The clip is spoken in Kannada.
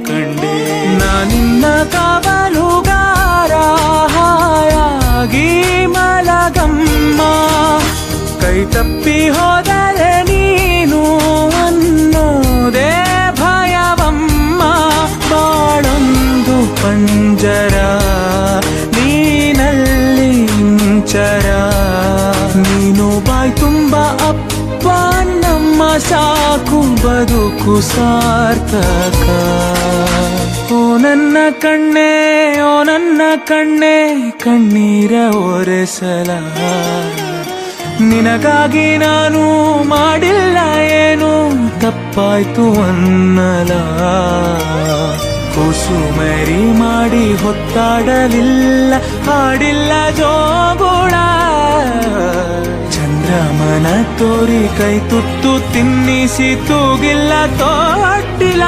ಕಂಡೆ ನಾನಿನ್ನ ಕಾವಲುಗಾರ ಹಾಯಾಗಿ ಮಲಗಮ್ಮ ಕೈ ತಪ್ಪಿ ಹೋದರೆ ನೀನು ಅನ್ನೋದೇ ಭಯವಮ್ಮ ಬಾಳೊಂದು ಪಂಜರ ನೀನಲ್ಲಿ ಇಂಚರ ನೀನು ಬಾಯ್ ತುಂಬ ಅಪ್ಪ ನಮ್ಮ ಸಾಕು ಬದುಕು ಸಾರ್ಥಕ ಓ ನನ್ನ ಕಣ್ಣೇ ಓ ನನ್ನ ಕಣ್ಣೇ ಕಣ್ಣೀರ ಒರೆಸಲ ನಿನಗಾಗಿ ನಾನು ಮಾಡಿಲ್ಲ ಏನು ತಪ್ಪಾಯ್ತು ಅನ್ನಲ ಕುಸುಮರಿ ಮಾಡಿ ಹೊತ್ತಾಡಲಿಲ್ಲ ಹಾಡಿಲ್ಲ ಜೋಗುಳ ಚಂದ್ರಮನ ತೋರಿ ಕೈ ತುತ್ತು ತಿನ್ನಿಸಿ ತೂಗಿಲ್ಲ ತೊಟ್ಟಿಲ್ಲ